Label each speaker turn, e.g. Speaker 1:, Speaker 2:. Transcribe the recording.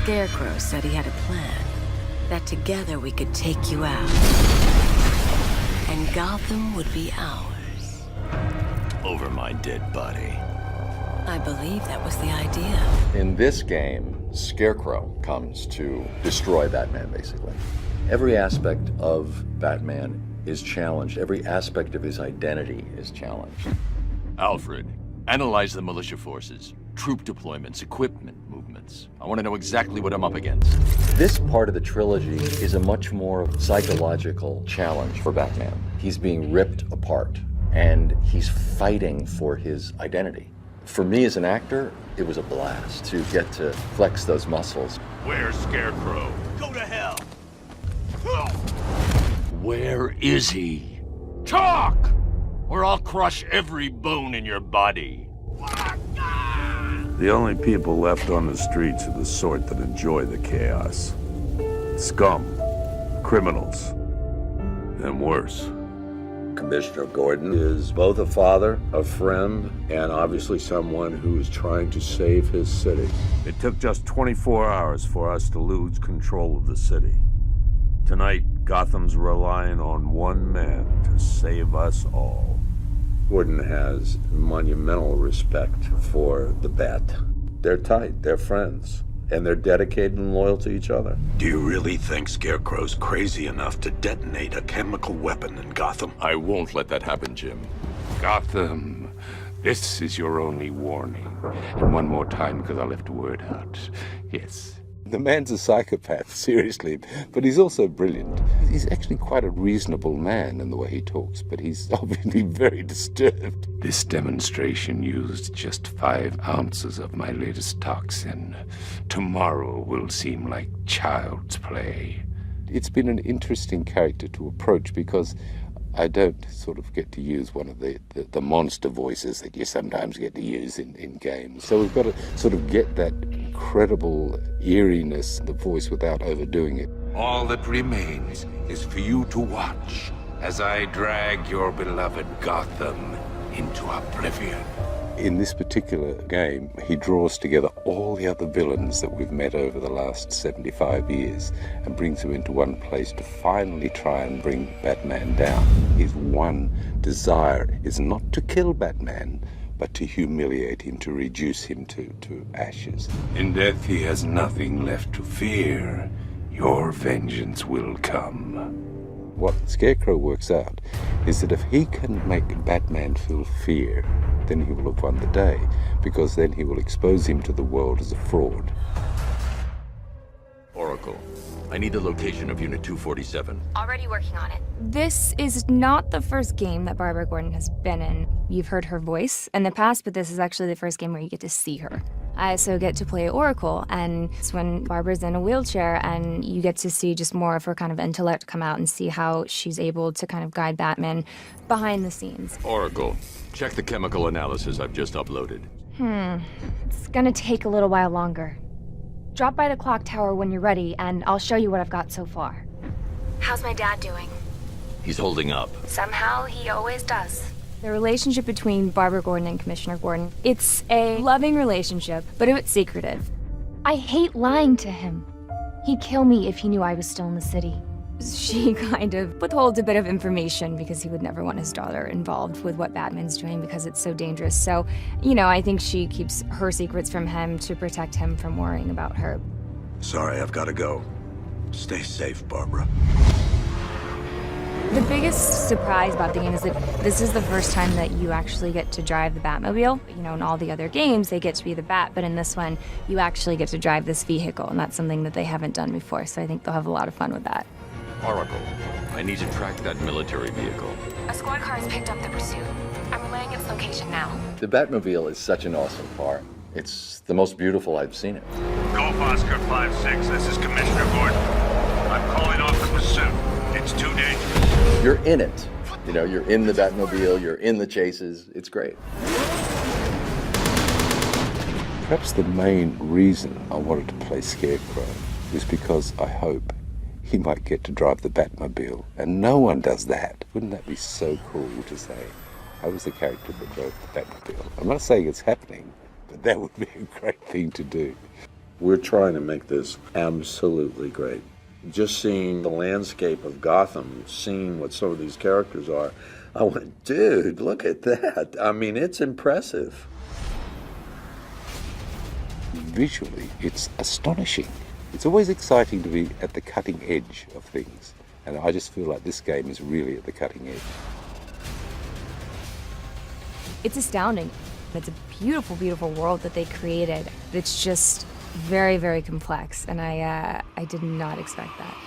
Speaker 1: Scarecrow said he had a plan. That together we could take you out. And Gotham would be ours.
Speaker 2: Over my dead body.
Speaker 1: I believe that was the idea.
Speaker 3: In this game, Scarecrow comes to destroy Batman, basically. Every aspect of Batman is challenged. Every aspect of his identity is challenged.
Speaker 2: Alfred, analyze the militia forces, troop deployments, equipment movements. I want to know exactly what I'm up against.
Speaker 3: This part of the trilogy is a much more psychological challenge for Batman. He's being ripped apart, and he's fighting for his identity. For me as an actor, it was a blast to get to flex those muscles.
Speaker 2: Where's Scarecrow? Go to hell! Where is he? Talk! Or I'll crush every bone in your body.
Speaker 4: The only people left on the streets are the sort that enjoy the chaos. Scum, criminals, and worse.
Speaker 5: Commissioner Gordon is both a father, a friend, and obviously someone who is trying to save his city.
Speaker 4: It took just 24 hours for us to lose control of the city. Tonight, Gotham's relying on one man to save us all.
Speaker 5: Gordon has monumental respect for the Bat. They're tight, they're friends, and they're dedicated and loyal to each other.
Speaker 6: Do you really think Scarecrow's crazy enough to detonate a chemical weapon in Gotham?
Speaker 2: I won't let that happen, Jim.
Speaker 7: Gotham, this is your only warning. And one more time, because I left a word out. Yes.
Speaker 8: The man's a psychopath, seriously, but he's also brilliant. He's actually quite a reasonable man in the way he talks, but he's obviously very disturbed.
Speaker 7: This demonstration used just 5 ounces of my latest toxin. Tomorrow will seem like child's play.
Speaker 8: It's been an interesting character to approach because I don't sort of get to use one of the monster voices that you sometimes get to use in games. So we've got to sort of get that incredible eeriness in the voice without overdoing it.
Speaker 7: All that remains is for you to watch as I drag your beloved Gotham into oblivion.
Speaker 8: In this particular game, he draws together all the other villains that we've met over the last 75 years and brings them into one place to finally try and bring Batman down. His one desire is not to kill Batman, but to humiliate him, to reduce him to ashes.
Speaker 7: In death, he has nothing left to fear. Your vengeance will come.
Speaker 8: What Scarecrow works out is that if he can make Batman feel fear, then he will have won the day, because then he will expose him to the world as a fraud.
Speaker 2: Oracle, I need the location of Unit 247.
Speaker 9: Already working on it. This is not the first game that Barbara Gordon has been in. You've heard her voice in the past, but this is actually the first game where you get to see her. I also get to play Oracle, and it's when Barbara's in a wheelchair and you get to see just more of her kind of intellect come out and see how she's able to kind of guide Batman behind the scenes.
Speaker 2: Oracle, check the chemical analysis I've just uploaded.
Speaker 9: It's gonna take a little while longer. Drop by the clock tower when you're ready, and I'll show you what I've got so far. How's my dad doing?
Speaker 2: He's holding up.
Speaker 9: Somehow, he always does. The relationship between Barbara Gordon and Commissioner Gordon, it's a loving relationship, but it's secretive. I hate lying to him. He'd kill me if he knew I was still in the city. She kind of withholds a bit of information because he would never want his daughter involved with what Batman's doing because it's so dangerous. So, you know, I think she keeps her secrets from him to protect him from worrying about her.
Speaker 6: Sorry, I've got to go. Stay safe, Barbara.
Speaker 9: The biggest surprise about the game is that this is the first time that you actually get to drive the Batmobile. You know, in all the other games, they get to be the Bat, but in this one, you actually get to drive this vehicle, and that's something that they haven't done before, so I think they'll have a lot of fun with that.
Speaker 2: Oracle, I need to track that military vehicle.
Speaker 9: A squad car has picked up the pursuit. I'm relaying its location now.
Speaker 3: The Batmobile is such an awesome car. It's the most beautiful I've seen it.
Speaker 10: Golf Oscar 5-6, this is Commissioner Gordon. I'm calling off the pursuit. It's too dangerous.
Speaker 3: You're in it. You know, you're in the Batmobile, you're in the chases. It's great.
Speaker 8: Perhaps the main reason I wanted to play Scarecrow is because I hope he might get to drive the Batmobile. And no one does that. Wouldn't that be so cool to say, I was the character that drove the Batmobile? I'm not saying it's happening, but that would be a great thing to do.
Speaker 5: We're trying to make this absolutely great. Just seeing the landscape of Gotham, seeing what some of these characters are, I went, dude, look at that. I mean, it's impressive.
Speaker 8: Visually, it's astonishing. It's always exciting to be at the cutting edge of things, and I just feel like this game is really at the cutting edge.
Speaker 9: It's astounding. It's a beautiful, beautiful world that they created. It's just very, very complex, and I did not expect that.